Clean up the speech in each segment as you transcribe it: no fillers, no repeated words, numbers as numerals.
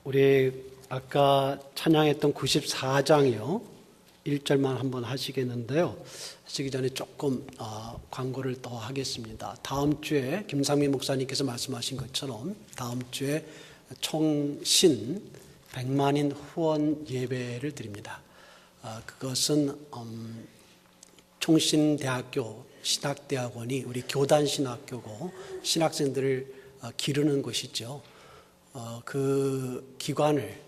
우리 아까 찬양했던 94장이요. 1절만 한번 하시겠는데요. 하시기 전에 조금 광고를 더 하겠습니다. 다음 주에 김상민 목사님께서 말씀하신 것처럼 다음 주에 총신 100만인 후원 예배를 드립니다. 그것은 총신대학교 신학대학원이 우리 교단신학교고 신학생들을 기르는 곳이죠. 그 기관을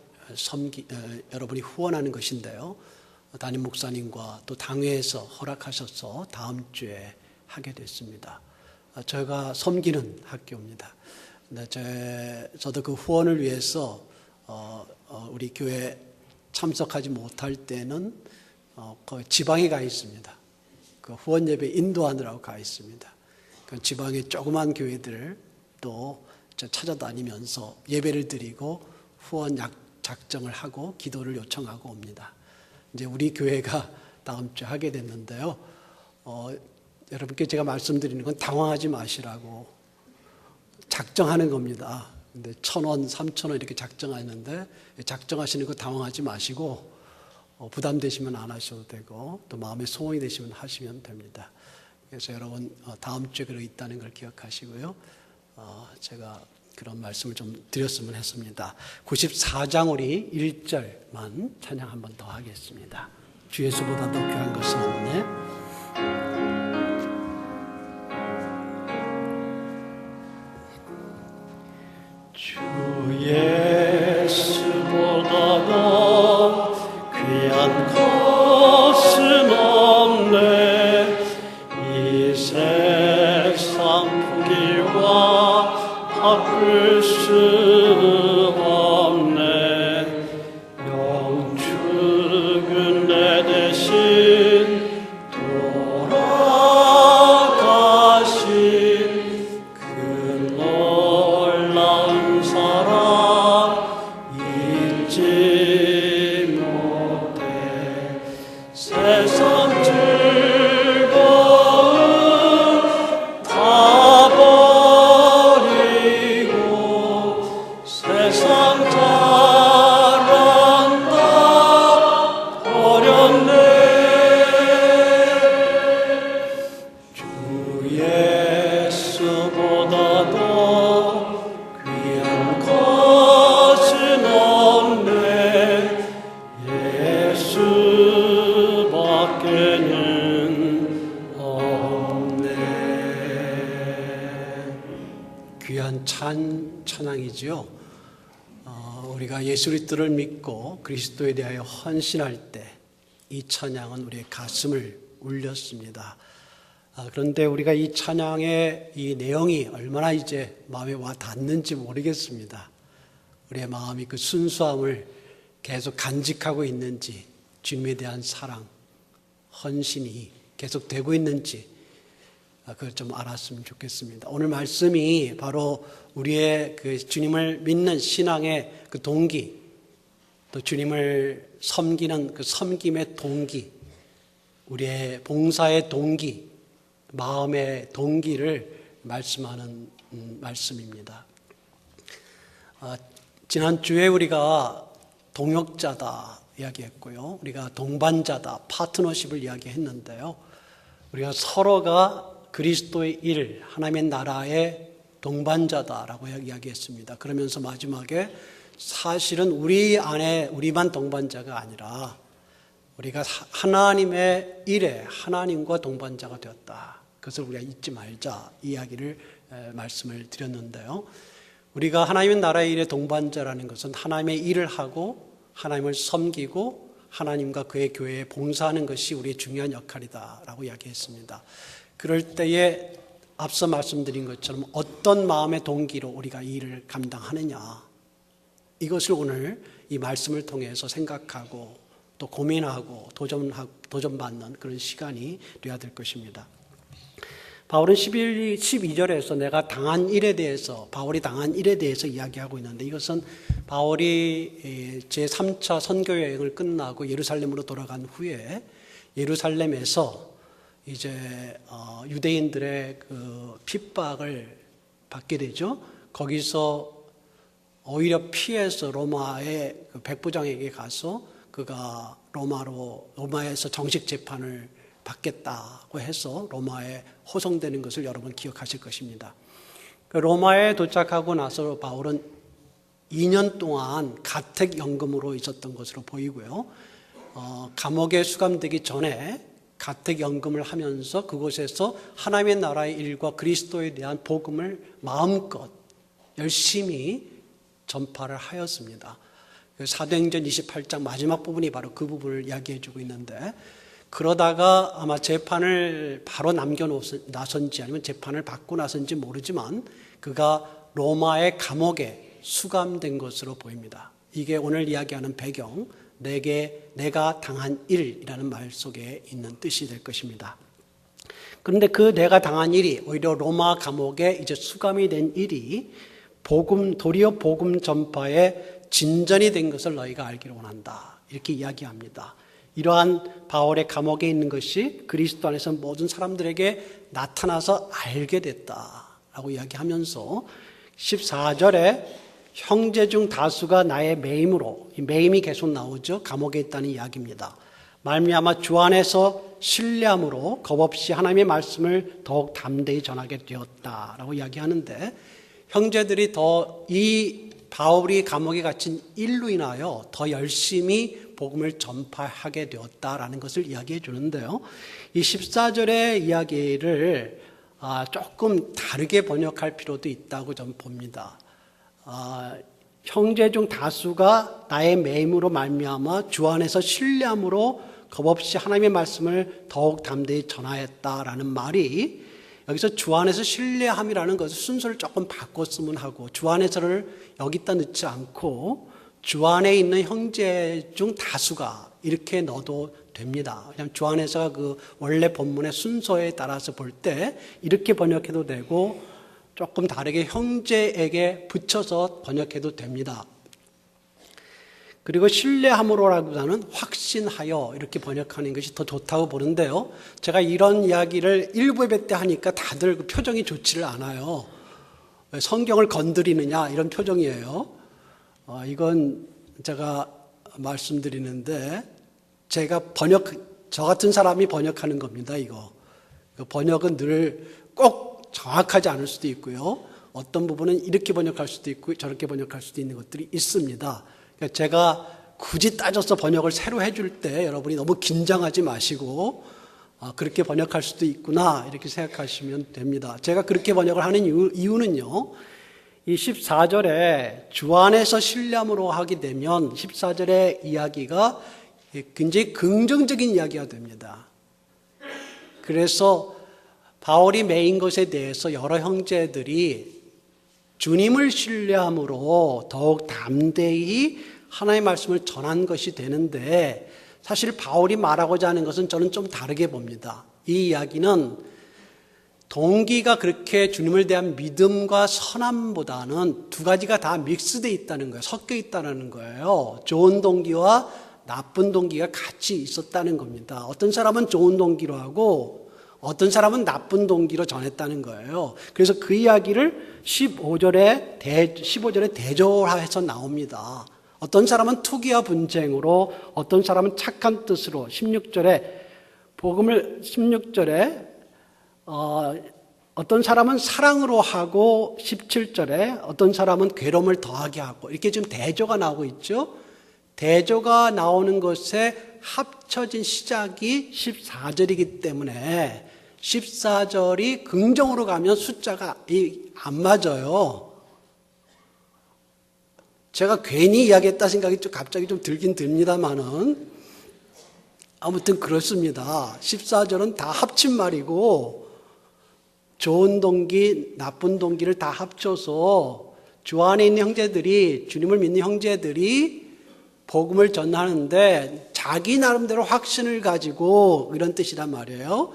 여러분이 후원하는 것인데요. 담임 목사님과 또 당회에서 허락하셔서 다음 주에 하게 됐습니다. 저희가 섬기는 학교입니다. 저도 그 후원을 위해서 우리 교회 참석하지 못할 때는 그 지방에 가 있습니다. 그 후원 예배 인도하느라고 가 있습니다. 그 지방의 조그만 교회들을 또 찾아다니면서 예배를 드리고 후원 작정을 하고 기도를 요청하고 옵니다. 이제 우리 교회가 다음 주에 하게 됐는데요. 여러분께 제가 말씀드리는 건 당황하지 마시라고 작정하는 겁니다. 근데 1,000원, 3,000원 이렇게 작정하는데 작정하시는 거 당황하지 마시고 부담되시면 안 하셔도 되고 또 마음에 소원이 되시면 하시면 됩니다. 그래서 여러분 다음 주에 그러 있다는 걸 기억하시고요. 제가 그런 말씀을 좀 드렸으면 했습니다. 94장 우리 1절만 찬양 한 번 더 하겠습니다. 주 예수보다 더 귀한 것은 없네. 주 예수보다 더 귀한 것은 없네. 이 세상 포기와 바꿀 수 없네. 영축은 내 대신 돌아가신 그 놀라운 사랑 잊지 못해. 세상 즐거움 다 버리고 세상 잘한다 버렸네. 주 예수보다 더 귀한 것은 없네. 예수밖에는 없네. 귀한 찬양이지요. 우리가 예수 그리스도를 믿고 그리스도에 대하여 헌신할 때 이 찬양은 우리의 가슴을 울렸습니다. 그런데 우리가 이 찬양의 이 내용이 얼마나 이제 마음에 와 닿는지 모르겠습니다. 우리의 마음이 그 순수함을 계속 간직하고 있는지, 주님에 대한 사랑, 헌신이 계속 되고 있는지 그걸 좀 알았으면 좋겠습니다. 오늘 말씀이 바로 우리의 그 주님을 믿는 신앙의 그 동기, 또 주님을 섬기는 그 섬김의 동기, 우리의 봉사의 동기, 마음의 동기를 말씀하는 말씀입니다. 지난주에 우리가 동역자다 이야기했고요. 우리가 동반자다, 파트너십을 이야기했는데요. 우리가 서로가 그리스도의 일, 하나님의 나라의 동반자다라고 이야기했습니다. 그러면서 마지막에 사실은 우리 안에 우리만 동반자가 아니라 우리가 하나님의 일에 하나님과 동반자가 되었다. 그것을 우리가 잊지 말자 이야기를 말씀을 드렸는데요. 우리가 하나님의 나라의 일에 동반자라는 것은 하나님의 일을 하고 하나님을 섬기고 하나님과 그의 교회에 봉사하는 것이 우리의 중요한 역할이다라고 이야기했습니다. 그럴 때에 앞서 말씀드린 것처럼 어떤 마음의 동기로 우리가 이 일을 감당하느냐, 이것을 오늘 이 말씀을 통해서 생각하고 또 고민하고 도전받는 그런 시간이 되어야 될 것입니다. 바울은 12절에서 내가 당한 일에 대해서, 바울이 당한 일에 대해서 이야기하고 있는데, 이것은 바울이 제3차 선교 여행을 끝나고 예루살렘으로 돌아간 후에 예루살렘에서 이제 유대인들의 그 핍박을 받게 되죠. 거기서 오히려 피해서 로마의 그 백부장에게 가서 그가 로마에서 정식 재판을 받겠다고 해서 로마에 호송되는 것을 여러분 기억하실 것입니다. 로마에 도착하고 나서 바울은 2년 동안 가택연금으로 있었던 것으로 보이고요. 감옥에 수감되기 전에 가택연금을 하면서 그곳에서 하나님의 나라의 일과 그리스도에 대한 복음을 마음껏 열심히 전파를 하였습니다. 사도행전 28장 마지막 부분이 바로 그 부분을 이야기해 주고 있는데, 그러다가 아마 재판을 바로 남겨나선지 아니면 재판을 받고 나선지 모르지만 그가 로마의 감옥에 수감된 것으로 보입니다. 이게 오늘 이야기하는 배경, 내가 당한 일이라는 말 속에 있는 뜻이 될 것입니다. 그런데 그 내가 당한 일이, 오히려 로마 감옥에 이제 수감이 된 일이 도리어 복음 전파의 진전이 된 것을 너희가 알기를 원한다, 이렇게 이야기합니다. 이러한 바울의 감옥에 있는 것이 그리스도 안에서 모든 사람들에게 나타나서 알게 됐다라고 이야기하면서 14절에 형제 중 다수가 나의 매임으로, 이 매임이 계속 나오죠. 감옥에 있다는 이야기입니다. 말미암아 주 안에서 신뢰함으로 겁없이 하나님의 말씀을 더욱 담대히 전하게 되었다라고 이야기하는데, 형제들이 더 이 바울이 감옥에 갇힌 일로 인하여 더 열심히 복음을 전파하게 되었다라는 것을 이야기해 주는데요. 이 14절의 이야기를 조금 다르게 번역할 필요도 있다고 저는 봅니다. 형제 중 다수가 나의 매임으로 말미암아 주 안에서 신뢰함으로 겁없이 하나님의 말씀을 더욱 담대히 전하였다라는 말이, 여기서 주 안에서 신뢰함이라는 것을 순서를 조금 바꿨으면 하고, 주 안에서를 여기다 넣지 않고 주 안에 있는 형제 중 다수가 이렇게 넣어도 됩니다. 왜냐하면 주 안에서가 그 원래 본문의 순서에 따라서 볼 때 이렇게 번역해도 되고 조금 다르게 형제에게 붙여서 번역해도 됩니다. 그리고 신뢰함으로라기보다는 확신하여 이렇게 번역하는 것이 더 좋다고 보는데요. 제가 이런 이야기를 일부 예배 때 하니까 다들 그 표정이 좋지를 않아요. 왜 성경을 건드리느냐 이런 표정이에요. 이건 제가 말씀드리는데, 저 같은 사람이 번역하는 겁니다. 이거 번역은 늘 꼭 정확하지 않을 수도 있고요. 어떤 부분은 이렇게 번역할 수도 있고 저렇게 번역할 수도 있는 것들이 있습니다. 그러니까 제가 굳이 따져서 번역을 새로 해줄 때 여러분이 너무 긴장하지 마시고 그렇게 번역할 수도 있구나 이렇게 생각하시면 됩니다. 제가 그렇게 번역을 하는 이유는요, 이 14절에 주 안에서 신뢰함으로 하게 되면 14절의 이야기가 굉장히 긍정적인 이야기가 됩니다. 그래서 바울이 매인 것에 대해서 여러 형제들이 주님을 신뢰함으로 더욱 담대히 하나님의 말씀을 전한 것이 되는데, 사실 바울이 말하고자 하는 것은 저는 좀 다르게 봅니다. 이 이야기는 동기가 그렇게 주님을 대한 믿음과 선함보다는 두 가지가 다 믹스되어 있다는 거예요. 섞여 있다는 거예요. 좋은 동기와 나쁜 동기가 같이 있었다는 겁니다. 어떤 사람은 좋은 동기로 하고 어떤 사람은 나쁜 동기로 전했다는 거예요. 그래서 그 이야기를 15절에 대조해서 나옵니다. 어떤 사람은 투기와 분쟁으로, 어떤 사람은 착한 뜻으로, 16절에 어떤 사람은 사랑으로 하고, 17절에 어떤 사람은 괴로움을 더하게 하고, 이렇게 지금 대조가 나오고 있죠. 대조가 나오는 것에 합쳐진 시작이 14절이기 때문에 14절이 긍정으로 가면 숫자가 안 맞아요. 제가 괜히 이야기했다 생각이 갑자기 좀 들긴 듭니다만은 아무튼 그렇습니다. 14절은 다 합친 말이고, 좋은 동기, 나쁜 동기를 다 합쳐서 주 안에 있는 형제들이, 주님을 믿는 형제들이 복음을 전하는데 자기 나름대로 확신을 가지고, 이런 뜻이란 말이에요.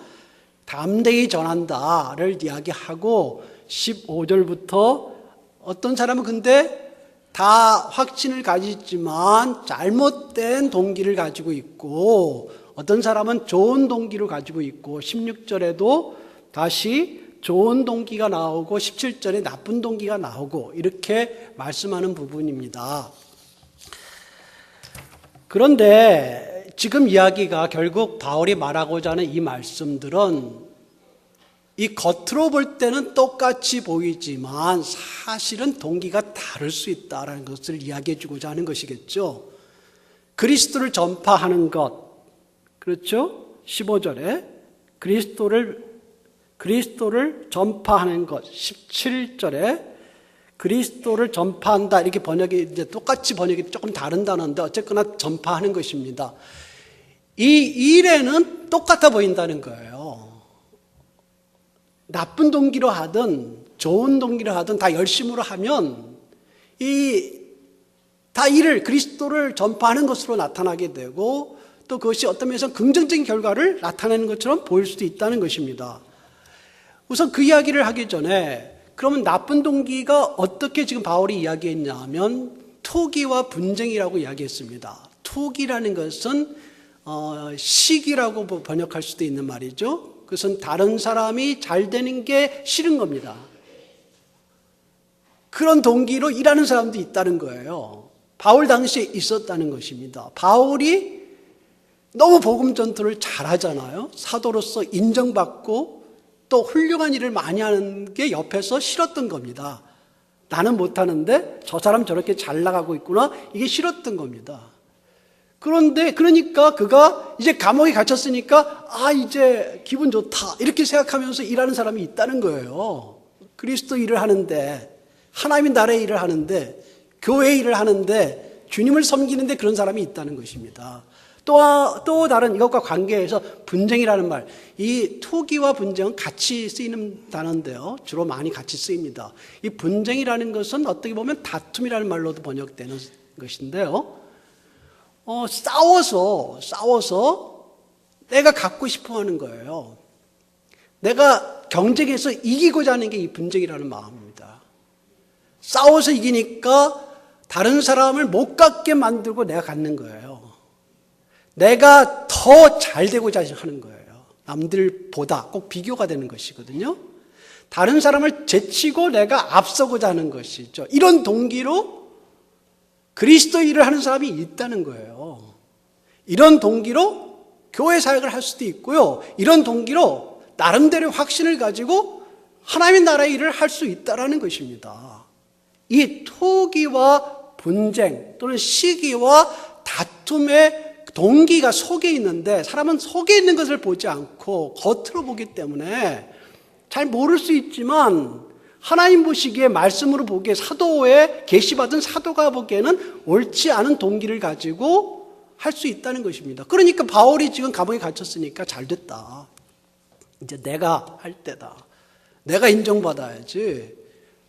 담대히 전한다를 이야기하고, 15절부터 어떤 사람은 근데 다 확신을 가지지만 잘못된 동기를 가지고 있고, 어떤 사람은 좋은 동기를 가지고 있고, 16절에도 다시 좋은 동기가 나오고 17절에 나쁜 동기가 나오고 이렇게 말씀하는 부분입니다. 그런데 지금 이야기가 결국 바울이 말하고자 하는 이 말씀들은 이 겉으로 볼 때는 똑같이 보이지만 사실은 동기가 다를 수 있다는 것을 이야기해 주고자 하는 것이겠죠. 그리스도를 전파하는 것, 그렇죠? 15절에 그리스도를 전파하는 것, 17절에 그리스도를 전파한다 이렇게 번역이 이제 똑같이 번역이 조금 다른 단어인데 어쨌거나 전파하는 것입니다. 이 일에는 똑같아 보인다는 거예요. 나쁜 동기로 하든 좋은 동기로 하든 다 열심으로 하면 다 일을 그리스도를 전파하는 것으로 나타나게 되고 또 그것이 어떤 면에서 긍정적인 결과를 나타내는 것처럼 보일 수도 있다는 것입니다. 우선 그 이야기를 하기 전에 그러면 나쁜 동기가 어떻게 지금 바울이 이야기했냐 하면 투기와 분쟁이라고 이야기했습니다. 투기라는 것은 시기라고 번역할 수도 있는 말이죠. 그것은 다른 사람이 잘 되는 게 싫은 겁니다. 그런 동기로 일하는 사람도 있다는 거예요. 바울 당시에 있었다는 것입니다. 바울이 너무 복음 전도를 잘하잖아요. 사도로서 인정받고 또 훌륭한 일을 많이 하는 게 옆에서 싫었던 겁니다. 나는 못하는데 저 사람 저렇게 잘 나가고 있구나. 이게 싫었던 겁니다. 그러니까 그가 이제 감옥에 갇혔으니까 이제 기분 좋다 이렇게 생각하면서 일하는 사람이 있다는 거예요. 그리스도 일을 하는데 하나님의 나라의 일을 하는데 교회 일을 하는데 주님을 섬기는데 그런 사람이 있다는 것입니다. 또 다른 이것과 관계해서 분쟁이라는 말, 이 투기와 분쟁은 같이 쓰이는 단어인데요. 주로 많이 같이 쓰입니다. 이 분쟁이라는 것은 어떻게 보면 다툼이라는 말로도 번역되는 것인데요. 싸워서 내가 갖고 싶어 하는 거예요. 내가 경쟁에서 이기고자 하는 게 이 분쟁이라는 마음입니다. 싸워서 이기니까 다른 사람을 못 갖게 만들고 내가 갖는 거예요. 내가 더 잘 되고자 하는 거예요. 남들보다 꼭 비교가 되는 것이거든요. 다른 사람을 제치고 내가 앞서고자 하는 것이죠. 이런 동기로 그리스도 일을 하는 사람이 있다는 거예요. 이런 동기로 교회 사역을 할 수도 있고요. 이런 동기로 나름대로 확신을 가지고 하나님의 나라의 일을 할 수 있다는 것입니다. 이 투기와 분쟁 또는 시기와 다툼의 동기가 속에 있는데 사람은 속에 있는 것을 보지 않고 겉으로 보기 때문에 잘 모를 수 있지만 하나님 보시기에 말씀으로 보기에 사도에 계시받은 사도가 보기에는 옳지 않은 동기를 가지고 할 수 있다는 것입니다. 그러니까 바울이 지금 감옥에 갇혔으니까 잘 됐다. 이제 내가 할 때다. 내가 인정받아야지.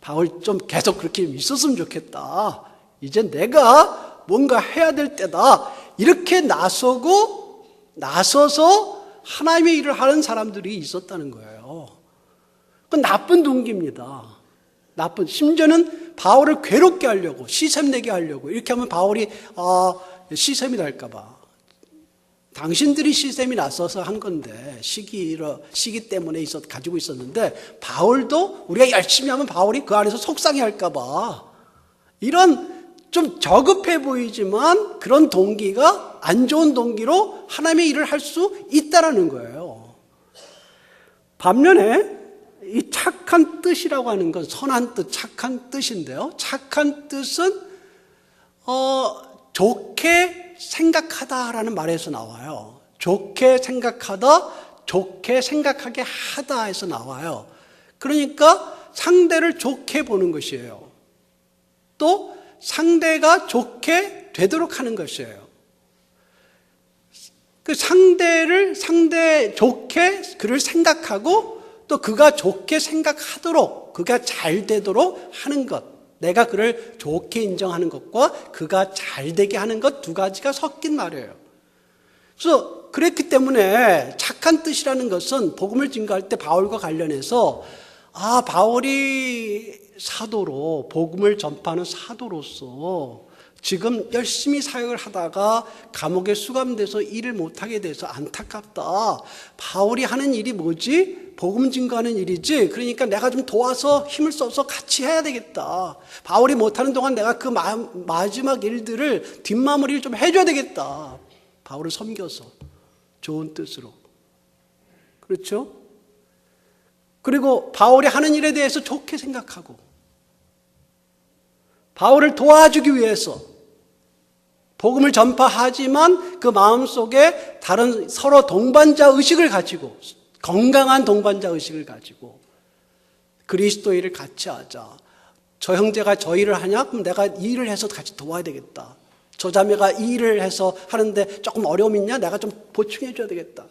바울 좀 계속 그렇게 있었으면 좋겠다. 이제 내가 뭔가 해야 될 때다. 이렇게 나서서 하나님의 일을 하는 사람들이 있었다는 거예요. 그건 나쁜 동기입니다. 심지어는 바울을 괴롭게 하려고, 시샘내게 하려고. 이렇게 하면 바울이 시샘이 날까 봐. 당신들이 시샘이 났어서 한 건데 시기 때문에 가지고 있었는데 바울도 우리가 열심히 하면 바울이 그 안에서 속상해 할까 봐. 이런 좀 저급해 보이지만 그런 동기가 안 좋은 동기로 하나님의 일을 할 수 있다라는 거예요. 반면에 이 착한 뜻이라고 하는 건 선한 뜻, 착한 뜻인데요. 착한 뜻은 좋게 생각하다라는 말에서 나와요. 좋게 생각하다, 좋게 생각하게 하다에서 나와요. 그러니까 상대를 좋게 보는 것이에요. 또 상대가 좋게 되도록 하는 것이에요. 그 상대 좋게 그를 생각하고 또 그가 좋게 생각하도록 그가 잘 되도록 하는 것. 내가 그를 좋게 인정하는 것과 그가 잘 되게 하는 것 두 가지가 섞인 말이에요. 그래서 그랬기 때문에 착한 뜻이라는 것은 복음을 증거할 때 바울과 관련해서 바울이 사도로, 복음을 전파하는 사도로서 지금 열심히 사역을 하다가 감옥에 수감돼서 일을 못하게 돼서 안타깝다. 바울이 하는 일이 뭐지? 복음 증거하는 일이지. 그러니까 내가 좀 도와서 힘을 써서 같이 해야 되겠다. 바울이 못하는 동안 내가 그 마지막 일들을 뒷마무리를 좀 해줘야 되겠다. 바울을 섬겨서 좋은 뜻으로. 그렇죠? 그리고 바울이 하는 일에 대해서 좋게 생각하고 바울을 도와주기 위해서 복음을 전파하지만 그 마음속에 다른 서로 동반자 의식을 가지고 건강한 동반자 의식을 가지고 그리스도 일을 같이 하자. 저 형제가 저 일을 하냐? 그럼 내가 이 일을 해서 같이 도와야 되겠다. 저 자매가 이 일을 해서 하는데 조금 어려움이 있냐? 내가 좀 보충해 줘야 되겠다.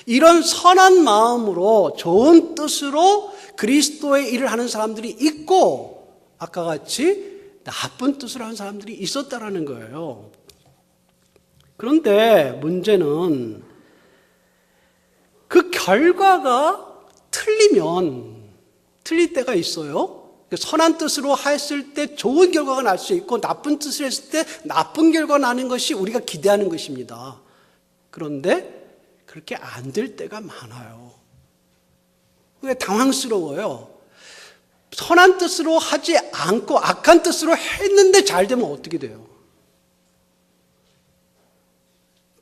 이런 선한 마음으로 좋은 뜻으로 그리스도의 일을 하는 사람들이 있고 아까 같이 나쁜 뜻으로 하는 사람들이 있었다라는 거예요. 그런데 문제는 그 결과가 틀릴 때가 있어요. 선한 뜻으로 했을 때 좋은 결과가 날 수 있고 나쁜 뜻을 했을 때 나쁜 결과가 나는 것이 우리가 기대하는 것입니다. 그런데 그렇게 안 될 때가 많아요. 그게 당황스러워요. 선한 뜻으로 하지 않고 악한 뜻으로 했는데 잘 되면 어떻게 돼요?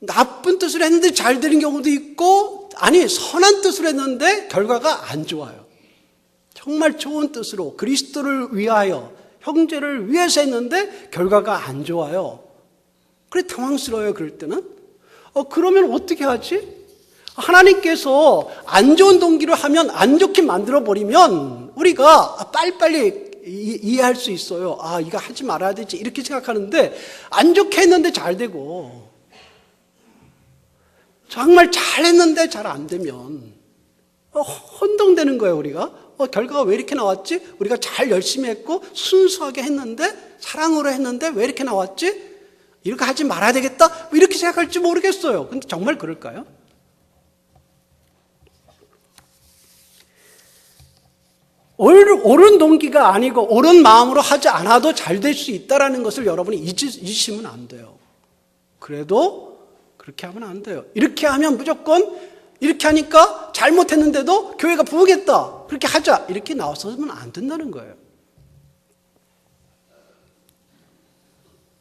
나쁜 뜻으로 했는데 잘 되는 경우도 있고 아니 선한 뜻으로 했는데 결과가 안 좋아요. 정말 좋은 뜻으로 그리스도를 위하여 형제를 위해서 했는데 결과가 안 좋아요. 그래 당황스러워요. 그럴 때는. 그러면 어떻게 하지? 하나님께서 안 좋은 동기로 하면 안 좋게 만들어버리면 우리가 빨리빨리 이해할 수 있어요. 이거 하지 말아야 되지 이렇게 생각하는데 안 좋게 했는데 잘 되고 정말 잘했는데 잘 안 되면 혼동되는 거예요. 우리가 결과가 왜 이렇게 나왔지? 우리가 잘 열심히 했고 순수하게 했는데 사랑으로 했는데 왜 이렇게 나왔지? 이렇게 하지 말아야 되겠다? 이렇게 생각할지 모르겠어요. 근데 정말 그럴까요? 옳은 동기가 아니고 옳은 마음으로 하지 않아도 잘 될 수 있다는 것을 여러분이 잊으시면 안 돼요. 그래도 그렇게 하면 안 돼요. 이렇게 하면 무조건 이렇게 하니까 잘못했는데도 교회가 부흥했다. 그렇게 하자. 이렇게 나와서는 안 된다는 거예요.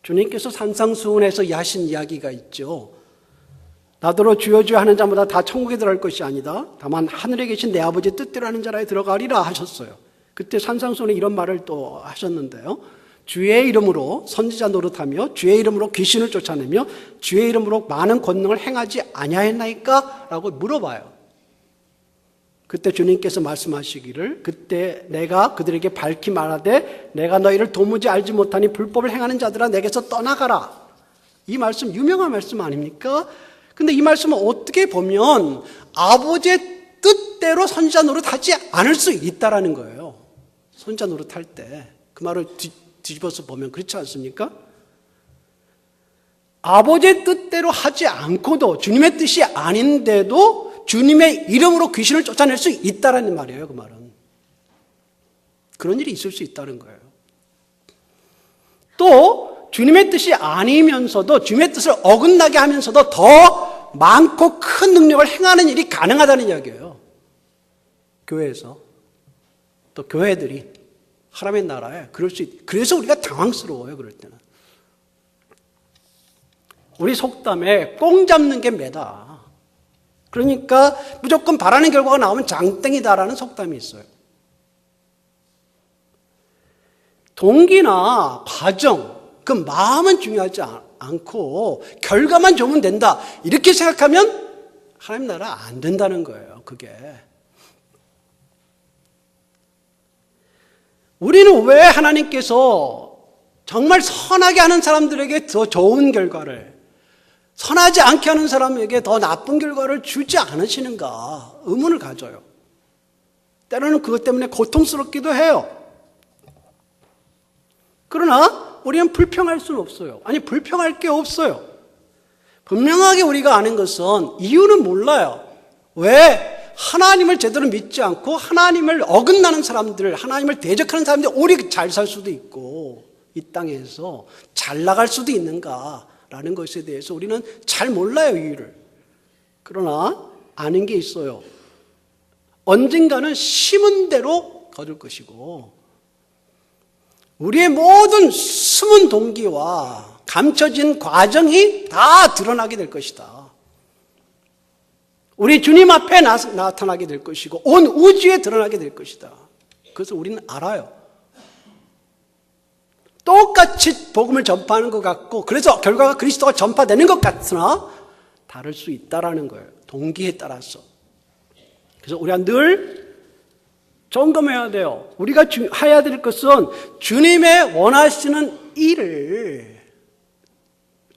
주님께서 산상수훈에서 하신 이야기가 있죠. 나더러 주여 주여 하는 자마다 다 천국에 들어갈 것이 아니다. 다만 하늘에 계신 내 아버지의 뜻대로 하는 자라에 들어가리라 하셨어요. 그때 산상수훈에 이런 말을 또 하셨는데요. 주의 이름으로 선지자 노릇하며 주의 이름으로 귀신을 쫓아내며 주의 이름으로 많은 권능을 행하지 아니하였나이까? 라고 물어봐요. 그때 주님께서 말씀하시기를 그때 내가 그들에게 밝히 말하되 내가 너희를 도무지 알지 못하니 불법을 행하는 자들아 내게서 떠나가라. 이 말씀 유명한 말씀 아닙니까? 근데 이 말씀은 어떻게 보면 아버지의 뜻대로 선지자 노릇하지 않을 수 있다라는 거예요. 선지자 노릇할 때 그 말을 뒤집어서 보면 그렇지 않습니까? 아버지의 뜻대로 하지 않고도 주님의 뜻이 아닌데도 주님의 이름으로 귀신을 쫓아낼 수 있다라는 말이에요. 그 말은 그런 일이 있을 수 있다는 거예요. 또 주님의 뜻이 아니면서도 주님의 뜻을 어긋나게 하면서도 더 많고 큰 능력을 행하는 일이 가능하다는 이야기예요. 교회에서 또 교회들이 하나님의 나라에 그럴 수 그래서 우리가 당황스러워요. 그럴 때는 우리 속담에 꽁 잡는 게 매다. 그러니까 무조건 바라는 결과가 나오면 장땡이다라는 속담이 있어요. 동기나 과정, 그 마음은 중요하지 않고 결과만 좋으면 된다. 이렇게 생각하면 하나님 나라 안 된다는 거예요. 그게. 우리는 왜 하나님께서 정말 선하게 하는 사람들에게 더 좋은 결과를, 선하지 않게 하는 사람에게 더 나쁜 결과를 주지 않으시는가 의문을 가져요. 때로는 그것 때문에 고통스럽기도 해요. 그러나 우리는 불평할 수는 없어요. 아니, 불평할 게 없어요. 분명하게 우리가 아는 것은 이유는 몰라요. 왜 하나님을 제대로 믿지 않고 하나님을 어긋나는 사람들, 하나님을 대적하는 사람들이 오히려 잘 살 수도 있고 이 땅에서 잘 나갈 수도 있는가라는 것에 대해서 우리는 잘 몰라요, 이유를. 그러나 아는 게 있어요. 언젠가는 심은 대로 거둘 것이고 우리의 모든 숨은 동기와 감춰진 과정이 다 드러나게 될 것이다. 우리 주님 앞에 나타나게 될 것이고 온 우주에 드러나게 될 것이다. 그래서 우리는 알아요. 똑같이 복음을 전파하는 것 같고 그래서 결과가 그리스도가 전파되는 것 같으나 다를 수 있다라는 거예요. 동기에 따라서. 그래서 우리가 늘 점검해야 돼요. 우리가 해야 될 것은 주님의 원하시는 일을,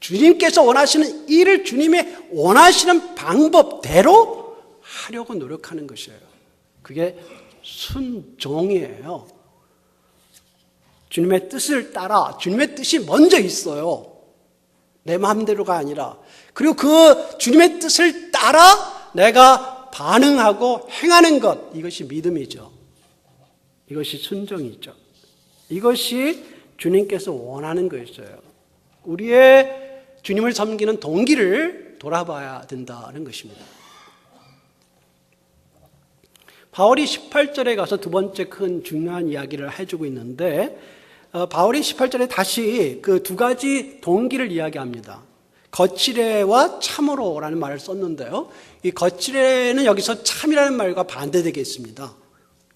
주님께서 원하시는 일을 주님의 원하시는 방법대로 하려고 노력하는 것이에요. 그게 순종이에요. 주님의 뜻을 따라, 주님의 뜻이 먼저 있어요. 내 마음대로가 아니라. 그리고 그 주님의 뜻을 따라 내가 반응하고 행하는 것, 이것이 믿음이죠. 이것이 순종이죠. 이것이 주님께서 원하는 것이에요. 우리의 주님을 섬기는 동기를 돌아봐야 된다는 것입니다. 바울이 18절에 가서 두 번째 큰 중요한 이야기를 해주고 있는데 바울이 18절에 다시 그 두 가지 동기를 이야기합니다. 거칠애와 참으로라는 말을 썼는데요. 이 거칠애는 여기서 참이라는 말과 반대되겠습니다.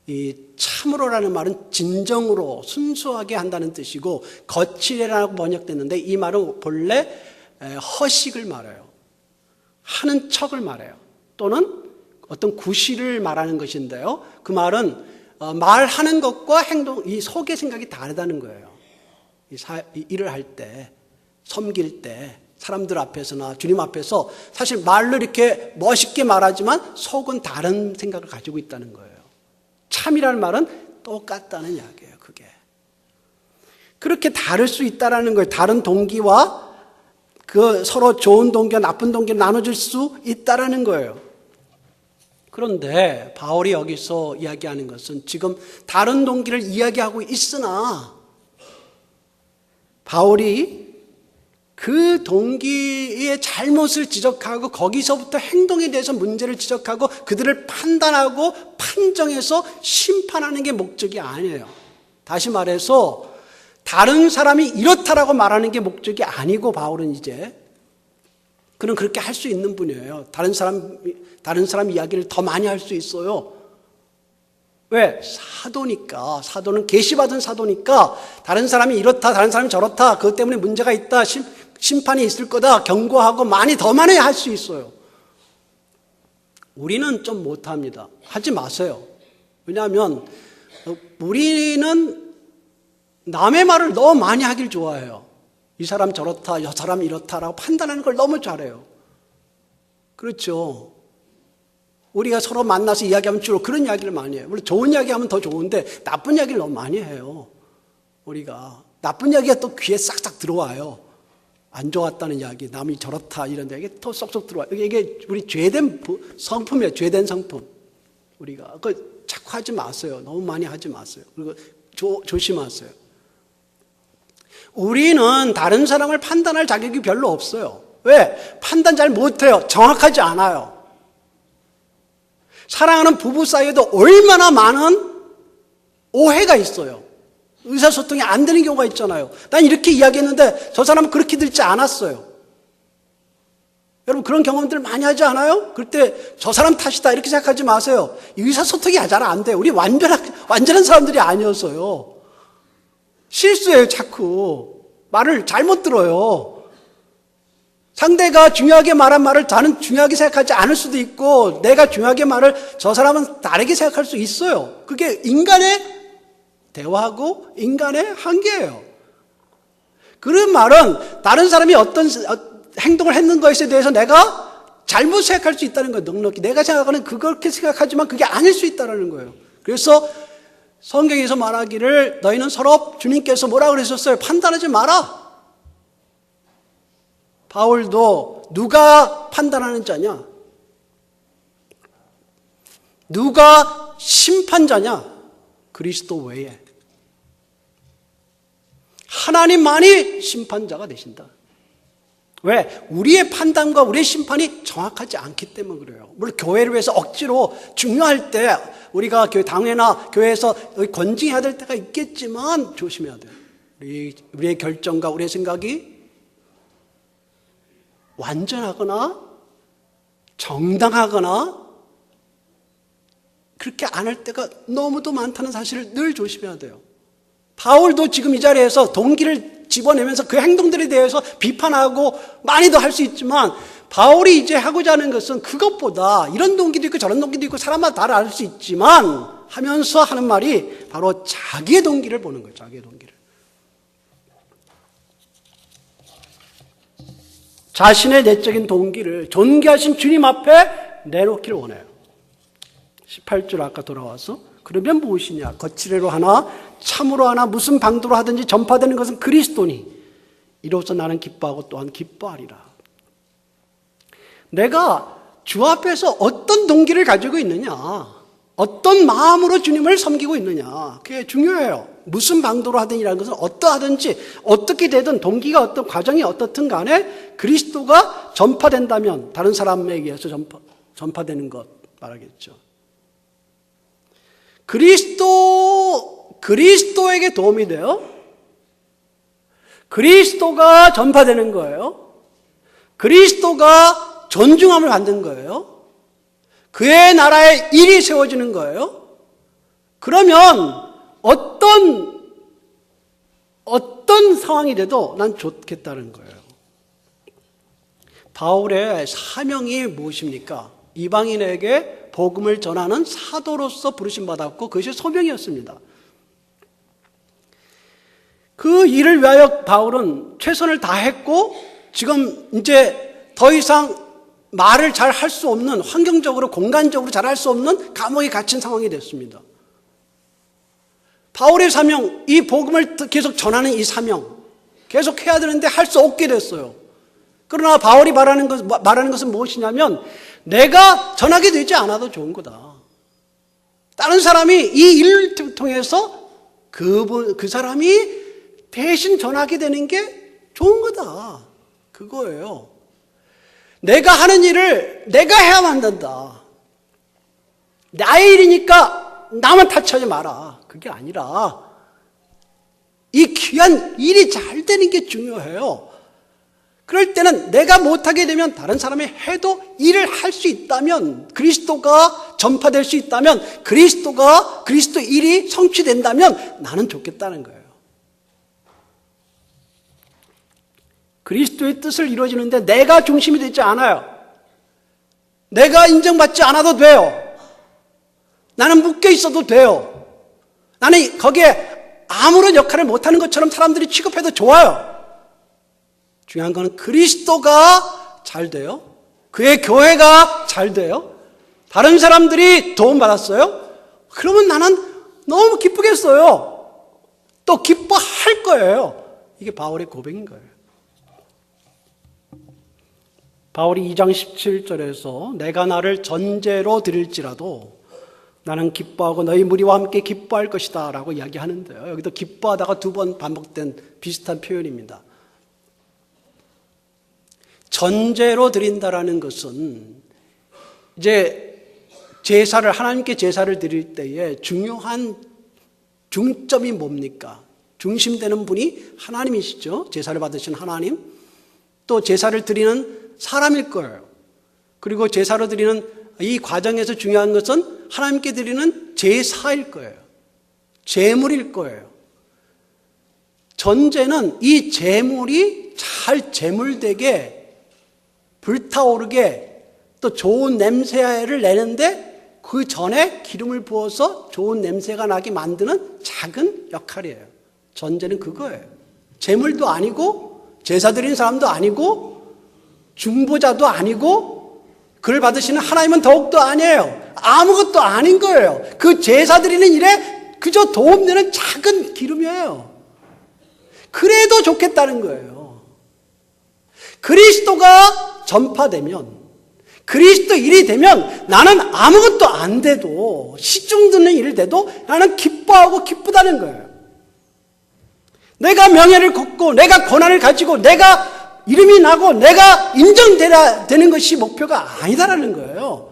이 참으로라는 말은 진정으로 순수하게 한다는 뜻이고 거칠애라고 번역됐는데 이 말은 본래 허식을 말해요. 하는 척을 말해요. 또는 어떤 구실을 말하는 것인데요. 그 말은 말하는 것과 행동, 이 속의 생각이 다르다는 거예요. 이 일을 할 때, 섬길 때, 사람들 앞에서나 주님 앞에서 사실 말로 이렇게 멋있게 말하지만 속은 다른 생각을 가지고 있다는 거예요. 참이라는 말은 똑같다는 이야기예요, 그게. 그렇게 다를 수 있다는 거예요. 다른 동기와 그 서로 좋은 동기와 나쁜 동기를 나눠줄 수 있다는 거예요. 그런데 바울이 여기서 이야기하는 것은 지금 다른 동기를 이야기하고 있으나 바울이 그 동기의 잘못을 지적하고 거기서부터 행동에 대해서 문제를 지적하고 그들을 판단하고 판정해서 심판하는 게 목적이 아니에요. 다시 말해서 다른 사람이 이렇다라고 말하는 게 목적이 아니고 바울은 이제 그는 그렇게 할 수 있는 분이에요. 다른 사람 이야기를 더 많이 할 수 있어요. 왜? 사도니까. 사도는 계시받은 사도니까 다른 사람이 이렇다, 다른 사람이 저렇다, 그것 때문에 문제가 있다, 심판이 있을 거다, 경고하고 더 많이 할 수 있어요. 우리는 좀 못합니다. 하지 마세요. 왜냐하면 우리는 남의 말을 너무 많이 하길 좋아해요. 이 사람 저렇다, 저 사람 이렇다라고 판단하는 걸 너무 잘해요. 그렇죠. 우리가 서로 만나서 이야기하면 주로 그런 이야기를 많이 해요. 물론 좋은 이야기하면 더 좋은데 나쁜 이야기를 너무 많이 해요. 우리가 나쁜 이야기가 또 귀에 싹싹 들어와요. 안 좋았다는 이야기, 남이 저렇다 이런 이야기 또 쏙쏙 들어와요. 이게 우리 죄된 성품이에요. 죄된 성품. 우리가 그 자꾸 하지 마세요. 너무 많이 하지 마세요. 그리고 조심하세요. 우리는 다른 사람을 판단할 자격이 별로 없어요. 왜? 판단 잘 못해요. 정확하지 않아요. 사랑하는 부부 사이에도 얼마나 많은 오해가 있어요. 의사소통이 안 되는 경우가 있잖아요. 난 이렇게 이야기했는데 저 사람은 그렇게 들지 않았어요. 여러분 그런 경험들 많이 하지 않아요? 그럴 때 저 사람 탓이다 이렇게 생각하지 마세요. 의사소통이 잘 안 돼요. 우리 완전한 사람들이 아니어서요. 실수해요, 자꾸. 말을 잘못 들어요. 상대가 중요하게 말한 말을 나는 중요하게 생각하지 않을 수도 있고 내가 중요하게 말을 저 사람은 다르게 생각할 수 있어요. 그게 인간의 대화하고 인간의 한계예요. 그런 말은 다른 사람이 어떤 행동을 했는 것에 대해서 내가 잘못 생각할 수 있다는 거예요. 넉넉히. 내가 생각하는 그렇게 생각하지만 그게 아닐 수 있다는 거예요. 그래서 성경에서 말하기를 너희는 서로 주님께서 뭐라고 그러셨어요? 판단하지 마라. 바울도 누가 판단하는 자냐? 누가 심판자냐? 그리스도 외에. 하나님만이 심판자가 되신다. 왜? 우리의 판단과 우리의 심판이 정확하지 않기 때문에 그래요. 물론 교회를 위해서 억지로 중요할 때 우리가 당회나 교회에서 권징해야 될 때가 있겠지만 조심해야 돼요. 우리의 결정과 우리의 생각이 완전하거나 정당하거나 그렇게 안 할 때가 너무도 많다는 사실을 늘 조심해야 돼요. 바울도 지금 이 자리에서 동기를 집어내면서 그 행동들에 대해서 비판하고 많이도 할 수 있지만 바울이 이제 하고자 하는 것은 그것보다 이런 동기도 있고 저런 동기도 있고 사람마다 다 알 수 있지만 하면서 하는 말이 바로 자기의 동기를 보는 거예요. 자기의 동기를. 자신의 내적인 동기를 존귀하신 주님 앞에 내놓기를 원해요. 18절 아까 돌아와서 그러면 무엇이냐? 거칠애로 하나 참으로 하나 무슨 방도로 하든지 전파되는 것은 그리스도니 이로써 나는 기뻐하고 또한 기뻐하리라. 내가 주 앞에서 어떤 동기를 가지고 있느냐, 어떤 마음으로 주님을 섬기고 있느냐, 그게 중요해요. 무슨 방도로 하든이라는 것은 어떠하든지 어떻게 되든 동기가 어떤 과정이 어떻든 간에 그리스도가 전파된다면 다른 사람에게 의해서 전파되는 것 말하겠죠. 그리스도에게 도움이 돼요. 그리스도가 전파되는 거예요. 그리스도가 존중함을 받는 거예요. 그의 나라에 일이 세워지는 거예요. 그러면 어떤 상황이 돼도 난 좋겠다는 거예요. 바울의 사명이 무엇입니까? 이방인에게 복음을 전하는 사도로서 부르심 받았고 그것이 소명이었습니다. 그 일을 위하여 바울은 최선을 다했고 지금 이제 더 이상 말을 잘 할 수 없는, 환경적으로 공간적으로 잘 할 수 없는 감옥에 갇힌 상황이 됐습니다. 바울의 사명, 이 복음을 계속 전하는 이 사명 계속 해야 되는데 할 수 없게 됐어요. 그러나 바울이 말하는 것은 무엇이냐면 내가 전하게 되지 않아도 좋은 거다. 다른 사람이 이 일을 통해서 그 사람이 대신 전하게 되는 게 좋은 거다. 그거예요. 내가 하는 일을 내가 해야만 된다. 나의 일이니까 나만 타치하지 마라. 그게 아니라 이 귀한 일이 잘 되는 게 중요해요. 그럴 때는 내가 못하게 되면 다른 사람이 해도 일을 할 수 있다면, 그리스도가 전파될 수 있다면, 그리스도 일이 성취된다면 나는 좋겠다는 거예요. 그리스도의 뜻을 이루어지는데 내가 중심이 되지 않아요. 내가 인정받지 않아도 돼요. 나는 묶여 있어도 돼요. 나는 거기에 아무런 역할을 못하는 것처럼 사람들이 취급해도 좋아요. 중요한 거는 그리스도가 잘 돼요. 그의 교회가 잘 돼요. 다른 사람들이 도움받았어요. 그러면 나는 너무 기쁘겠어요. 또 기뻐할 거예요. 이게 바울의 고백인 거예요. 바울이 2장 17절에서 내가 나를 전제로 드릴지라도 나는 기뻐하고 너희 무리와 함께 기뻐할 것이다 라고 이야기하는데요. 여기도 기뻐하다가 2번 반복된 비슷한 표현입니다. 전제로 드린다라는 것은 이제 하나님께 제사를 드릴 때에 중요한 중점이 뭡니까? 중심되는 분이 하나님이시죠. 제사를 받으신 하나님. 또 제사를 드리는 사람일 거예요. 그리고 제사로 드리는 이 과정에서 중요한 것은 하나님께 드리는 제사일 거예요. 제물일 거예요. 전제는 이 제물이 잘 제물되게 불타오르게 또 좋은 냄새를 내는데 그 전에 기름을 부어서 좋은 냄새가 나게 만드는 작은 역할이에요. 전제는 그거예요. 제물도 아니고 제사 드리는 사람도 아니고 중보자도 아니고 그를 받으시는 하나님은 더욱도 아니에요. 아무것도 아닌 거예요. 그 제사 드리는 일에 그저 도움되는 작은 기름이에요. 그래도 좋겠다는 거예요. 그리스도가 전파되면, 그리스도 일이 되면 나는 아무것도 안 돼도 시중 듣는 일을 돼도 나는 기뻐하고 기쁘다는 거예요. 내가 명예를 걷고 내가 권한을 가지고 내가 이름이 나고 내가 인정되야 되는 것이 목표가 아니다라는 거예요.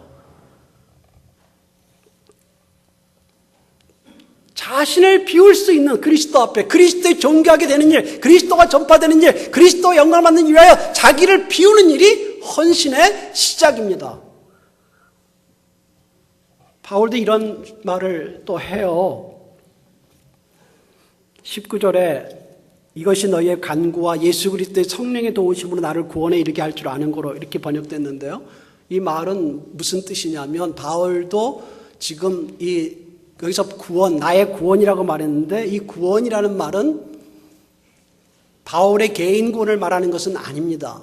자신을 비울 수 있는 그리스도 앞에 그리스도의 존귀하게 되는 일, 그리스도가 전파되는 일, 그리스도가 영광을 받는 일 위하여 자기를 비우는 일이 헌신의 시작입니다. 바울도 이런 말을 또 해요. 19절에 이것이 너희의 간구와 예수 그리스도의 성령의 도우심으로 나를 구원에 이르게 할 줄 아는 거로 이렇게 번역됐는데요. 이 말은 무슨 뜻이냐면 바울도 지금 여기서 구원, 나의 구원이라고 말했는데 이 구원이라는 말은 바울의 개인 구원을 말하는 것은 아닙니다.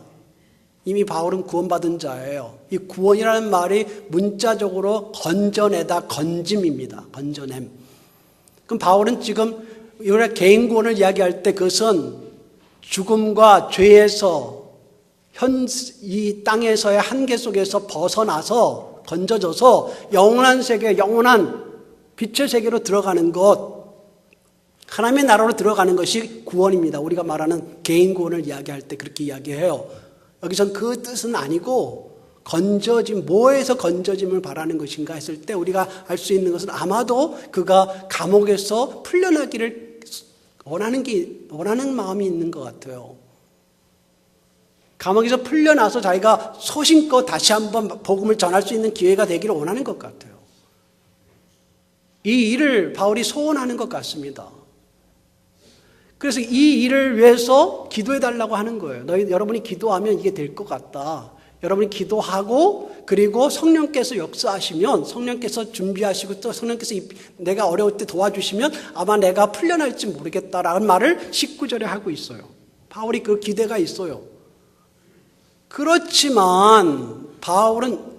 이미 바울은 구원받은 자예요. 이 구원이라는 말이 문자적으로 건져내다, 건짐입니다. 건져냄. 그럼 바울은 지금 우리가 개인 구원을 이야기할 때 그것은 죽음과 죄에서 이 땅에서의 한계 속에서 벗어나서 건져져서 영원한 세계, 영원한 빛의 세계로 들어가는 것, 하나님의 나라로 들어가는 것이 구원입니다. 우리가 말하는 개인 구원을 이야기할 때 그렇게 이야기해요. 여기선 그 뜻은 아니고 건져짐, 뭐에서 건져짐을 바라는 것인가 했을 때 우리가 알 수 있는 것은 아마도 그가 감옥에서 풀려나기를 원하는 마음이 있는 것 같아요. 감옥에서 풀려나서 자기가 소신껏 다시 한번 복음을 전할 수 있는 기회가 되기를 원하는 것 같아요. 이 일을 바울이 소원하는 것 같습니다. 그래서 이 일을 위해서 기도해 달라고 하는 거예요. 여러분이 기도하면 이게 될 것 같다. 여러분이 기도하고 그리고 성령께서 역사하시면 성령께서 준비하시고 또 성령께서 내가 어려울 때 도와주시면 아마 내가 풀려날지 모르겠다라는 말을 19절에 하고 있어요. 바울이 그 기대가 있어요. 그렇지만 바울은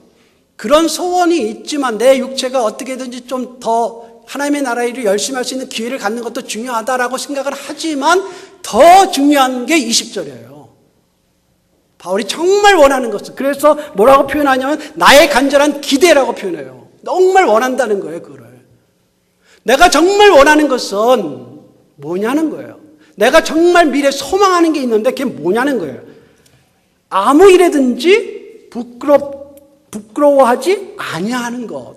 그런 소원이 있지만 내 육체가 어떻게든지 좀 더 하나님의 나라 일을 열심히 할 수 있는 기회를 갖는 것도 중요하다라고 생각을 하지만 더 중요한 게 20절이에요. 바울이 정말 원하는 것은 그래서 뭐라고 표현하냐면 나의 간절한 기대라고 표현해요. 정말 원한다는 거예요. 그거를. 내가 정말 원하는 것은 뭐냐는 거예요. 내가 정말 미래에 소망하는 게 있는데 그게 뭐냐는 거예요. 아무 일에든지 부끄러워하지 아니하는 것.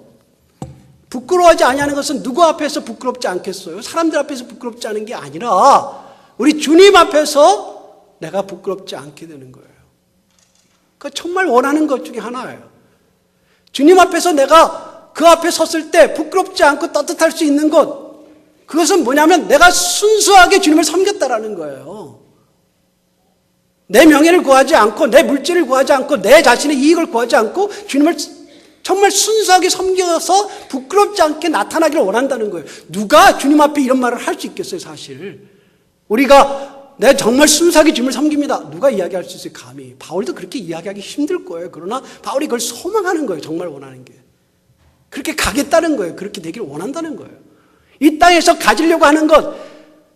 부끄러워하지 아니하는 것은 누구 앞에서 부끄럽지 않겠어요? 사람들 앞에서 부끄럽지 않은 게 아니라 우리 주님 앞에서 내가 부끄럽지 않게 되는 거예요. 그 정말 원하는 것 중에 하나예요. 주님 앞에서 내가 그 앞에 섰을 때 부끄럽지 않고 떳떳할 수 있는 것, 그것은 뭐냐면 내가 순수하게 주님을 섬겼다라는 거예요. 내 명예를 구하지 않고 내 물질을 구하지 않고 내 자신의 이익을 구하지 않고 주님을 정말 순수하게 섬겨서 부끄럽지 않게 나타나기를 원한다는 거예요. 누가 주님 앞에 이런 말을 할 수 있겠어요, 사실. 우리가 내가 정말 순수하게 주님을 섬깁니다. 누가 이야기할 수 있어요, 감히. 바울도 그렇게 이야기하기 힘들 거예요. 그러나 바울이 그걸 소망하는 거예요, 정말 원하는 게. 그렇게 가겠다는 거예요. 그렇게 되기를 원한다는 거예요. 이 땅에서 가지려고 하는 것,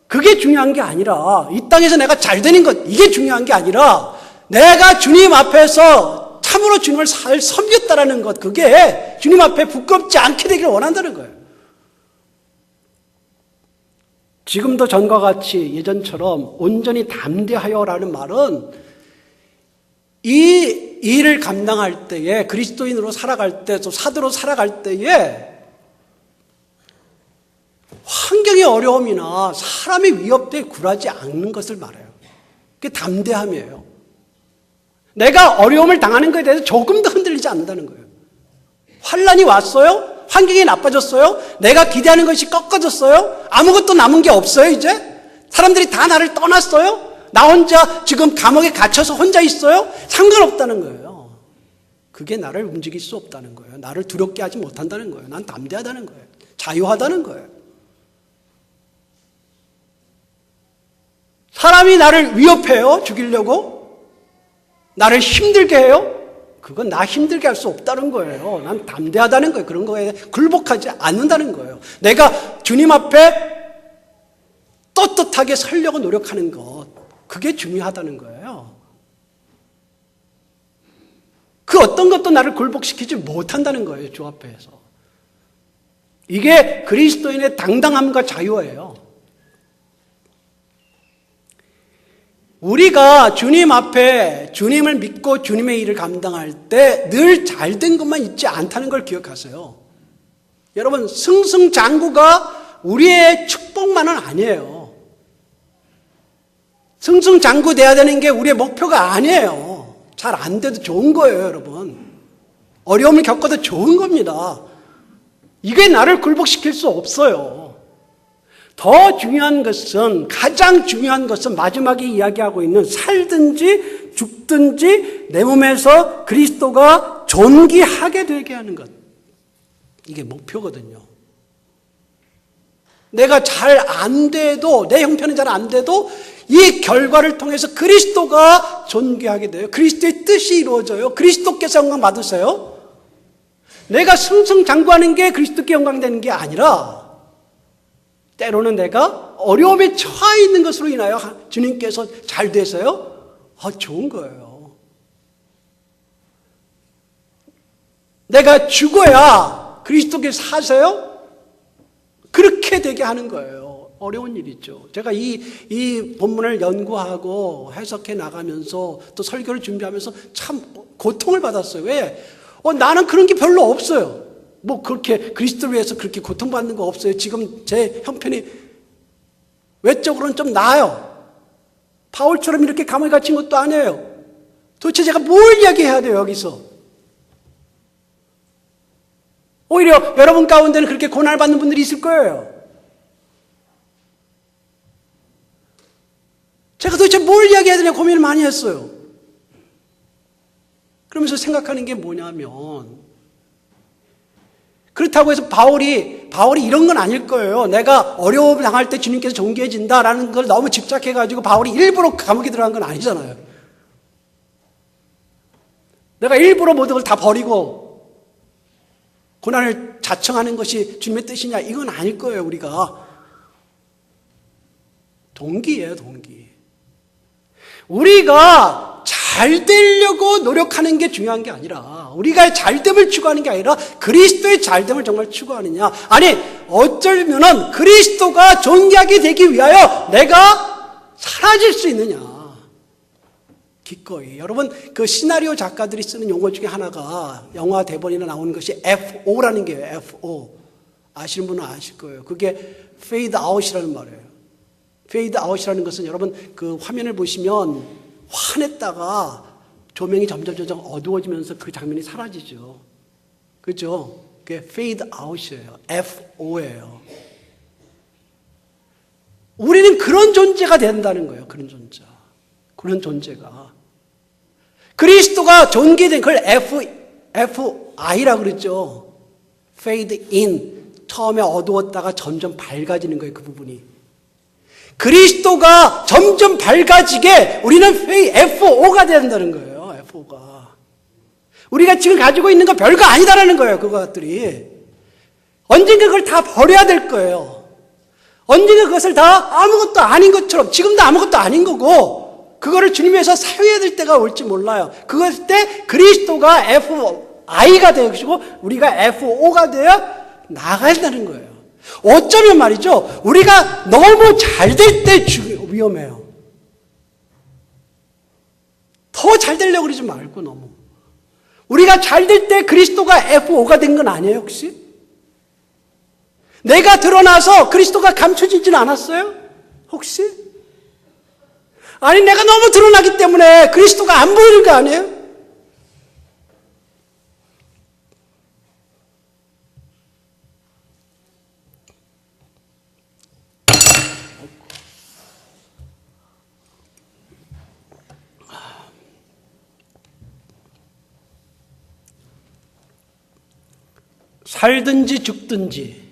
그게 중요한 게 아니라 이 땅에서 내가 잘 되는 것, 이게 중요한 게 아니라 내가 주님 앞에서 참으로 주님을 잘 섬겼다라는 것, 그게 주님 앞에 부끄럽지 않게 되기를 원한다는 거예요. 지금도 전과 같이 예전처럼 온전히 담대하여라는 말은 이 일을 감당할 때에 그리스도인으로 살아갈 때 또 사도로 살아갈 때에 환경의 어려움이나 사람의 위협 때에 굴하지 않는 것을 말해요. 그게 담대함이에요. 내가 어려움을 당하는 것에 대해서 조금도 흔들리지 않는다는 거예요. 환난이 왔어요? 환경이 나빠졌어요? 내가 기대하는 것이 꺾어졌어요? 아무것도 남은 게 없어요, 이제? 사람들이 다 나를 떠났어요? 나 혼자 지금 감옥에 갇혀서 혼자 있어요? 상관없다는 거예요. 그게 나를 움직일 수 없다는 거예요. 나를 두렵게 하지 못한다는 거예요. 난 담대하다는 거예요. 자유하다는 거예요. 사람이 나를 위협해요, 죽이려고? 나를 힘들게 해요? 그건 나 힘들게 할 수 없다는 거예요. 난 담대하다는 거예요. 그런 거에 굴복하지 않는다는 거예요. 내가 주님 앞에 떳떳하게 서려고 노력하는 것, 그게 중요하다는 거예요. 그 어떤 것도 나를 굴복시키지 못한다는 거예요. 주 앞에서. 이게 그리스도인의 당당함과 자유예요. 우리가 주님 앞에 주님을 믿고 주님의 일을 감당할 때 늘 잘된 것만 있지 않다는 걸 기억하세요. 여러분, 승승장구가 우리의 축복만은 아니에요. 승승장구돼야 되는 게 우리의 목표가 아니에요. 잘 안 돼도 좋은 거예요, 여러분. 어려움을 겪어도 좋은 겁니다. 이게 나를 굴복시킬 수 없어요. 더 중요한 것은, 가장 중요한 것은 마지막에 이야기하고 있는 살든지 죽든지 내 몸에서 그리스도가 존귀하게 되게 하는 것. 이게 목표거든요. 내가 잘 안 돼도, 내 형편이 잘 안 돼도 이 결과를 통해서 그리스도가 존귀하게 돼요. 그리스도의 뜻이 이루어져요. 그리스도께서 영광 받으세요. 내가 승승장구하는 게 그리스도께 영광되는 게 아니라 때로는 내가 어려움에 처해 있는 것으로 인하여 주님께서 잘 되세요? 좋은 거예요. 내가 죽어야 그리스도께서 사세요? 그렇게 되게 하는 거예요. 어려운 일이죠. 제가 이 본문을 연구하고 해석해 나가면서 또 설교를 준비하면서 참 고통을 받았어요. 왜? 나는 그런 게 별로 없어요. 뭐 그렇게 그리스도를 위해서 그렇게 고통받는 거 없어요. 지금 제 형편이 외적으로는 좀 나아요. 바울처럼 이렇게 감옥에 갇힌 것도 아니에요. 도대체 제가 뭘 이야기해야 돼요, 여기서? 오히려 여러분 가운데는 그렇게 고난을 받는 분들이 있을 거예요. 제가 도대체 뭘 이야기해야 되냐 고민을 많이 했어요. 그러면서 생각하는 게 뭐냐면, 그렇다고 해서 바울이 이런 건 아닐 거예요. 내가 어려움을 당할 때 주님께서 존귀해진다라는 걸 너무 집착해가지고 바울이 일부러 감옥에 들어간 건 아니잖아요. 내가 일부러 모든 걸 다 버리고 고난을 자청하는 것이 주님의 뜻이냐, 이건 아닐 거예요. 우리가 동기예요, 동기. 우리가 잘 되려고 노력하는 게 중요한 게 아니라, 우리가 잘됨을 추구하는 게 아니라 그리스도의 잘됨을 정말 추구하느냐. 아니, 어쩌면은 그리스도가 존귀하게 되기 위하여 내가 사라질 수 있느냐. 기꺼이. 여러분, 그 시나리오 작가들이 쓰는 용어 중에 하나가 영화 대본이나 나오는 것이 FO라는 게 FO. 아시는 분은 아실 거예요. 그게 fade out이라는 말이에요. fade out이라는 것은 여러분 그 화면을 보시면 환했다가 조명이 점점 어두워지면서 그 장면이 사라지죠. 그렇죠? 그게 fade out이에요. FO예요. 우리는 그런 존재가 된다는 거예요. 그런 존재. 그런 존재가. 그리스도가 존귀된 그걸 FI라고 그랬죠. fade in. 처음에 어두웠다가 점점 밝아지는 거예요. 그 부분이. 그리스도가 점점 밝아지게 우리는 FO가 된다는 거예요. FO가. 우리가 지금 가지고 있는 건 별거 아니다라는 거예요. 그것들이. 언젠가 그걸 다 버려야 될 거예요. 언젠가 그것을 다 아무것도 아닌 것처럼, 지금도 아무것도 아닌 거고, 그거를 주님 위해서 사용해야 될 때가 올지 몰라요. 그것 때 그리스도가 FI가 되시고 우리가 FO가 되어 나가야 된다는 거예요. 어쩌면 말이죠, 우리가 너무 잘 될 때 위험해요. 더 잘 되려고 그러지 말고 너무. 우리가 잘 될 때 그리스도가 FO가 된 건 아니에요, 혹시? 내가 드러나서 그리스도가 감춰지진 않았어요? 혹시? 아니, 내가 너무 드러나기 때문에 그리스도가 안 보이는 거 아니에요? 살든지 죽든지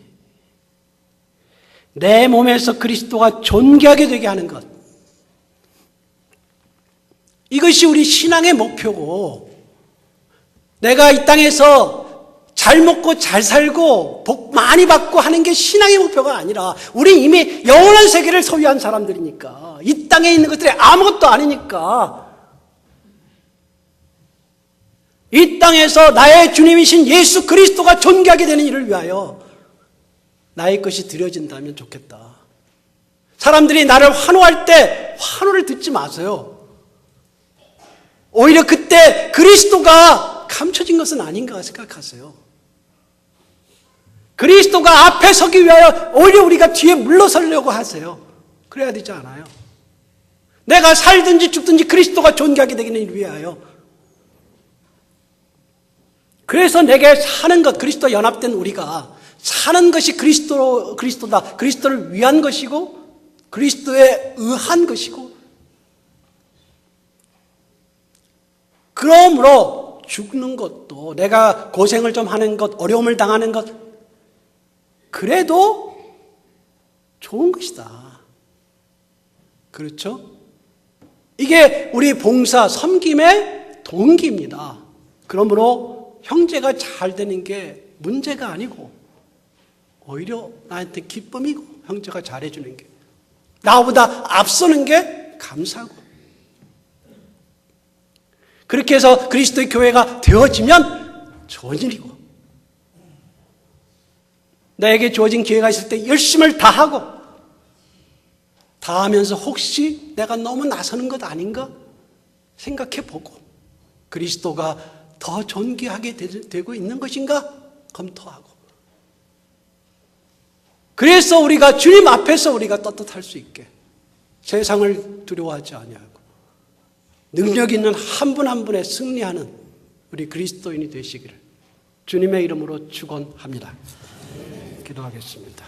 내 몸에서 그리스도가 존귀하게 되게 하는 것. 이것이 우리 신앙의 목표고, 내가 이 땅에서 잘 먹고 잘 살고 복 많이 받고 하는 게 신앙의 목표가 아니라, 우리 이미 영원한 세계를 소유한 사람들이니까, 이 땅에 있는 것들이 아무것도 아니니까 이 땅에서 나의 주님이신 예수 그리스도가 존귀하게 되는 일을 위하여 나의 것이 드려진다면 좋겠다. 사람들이 나를 환호할 때 환호를 듣지 마세요. 오히려 그때 그리스도가 감춰진 것은 아닌가 생각하세요. 그리스도가 앞에 서기 위하여 오히려 우리가 뒤에 물러서려고 하세요. 그래야 되지 않아요. 내가 살든지 죽든지 그리스도가 존귀하게 되기를 위하여. 그래서 내게 사는 것, 그리스도와 연합된 우리가 사는 것이 그리스도다. 그리스도를 위한 것이고 그리스도에 의한 것이고, 그러므로 죽는 것도, 내가 고생을 좀 하는 것, 어려움을 당하는 것, 그래도 좋은 것이다. 그렇죠? 이게 우리 봉사, 섬김의 동기입니다. 그러므로 형제가 잘 되는 게 문제가 아니고 오히려 나한테 기쁨이고, 형제가 잘해주는 게 나보다 앞서는 게 감사하고, 그렇게 해서 그리스도의 교회가 되어지면 좋은 일이고, 나에게 주어진 기회가 있을 때 열심을 다하고, 다하면서 혹시 내가 너무 나서는 것 아닌가 생각해 보고, 그리스도가 더 존귀하게 되고 있는 것인가 검토하고, 그래서 우리가 주님 앞에서 우리가 떳떳할 수 있게 세상을 두려워하지 아니하고 능력 있는 한 분 한 분에 승리하는 우리 그리스도인이 되시기를 주님의 이름으로 축원합니다. 기도하겠습니다.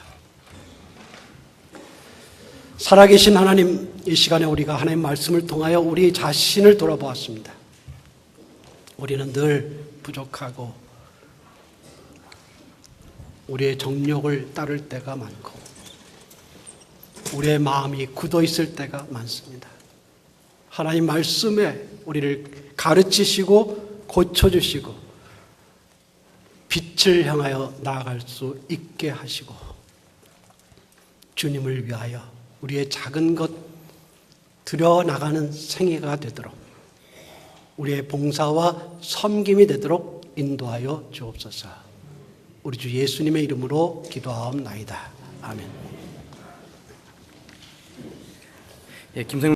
살아계신 하나님, 이 시간에 우리가 하나님의 말씀을 통하여 우리 자신을 돌아보았습니다. 우리는 늘 부족하고 우리의 정욕을 따를 때가 많고 우리의 마음이 굳어 있을 때가 많습니다. 하나님 말씀에 우리를 가르치시고 고쳐주시고 빛을 향하여 나아갈 수 있게 하시고, 주님을 위하여 우리의 작은 것 드려나가는 생애가 되도록, 우리의 봉사와 섬김이 되도록 인도하여 주옵소서. 우리 주 예수님의 이름으로 기도하옵나이다. 아멘. 예, 김생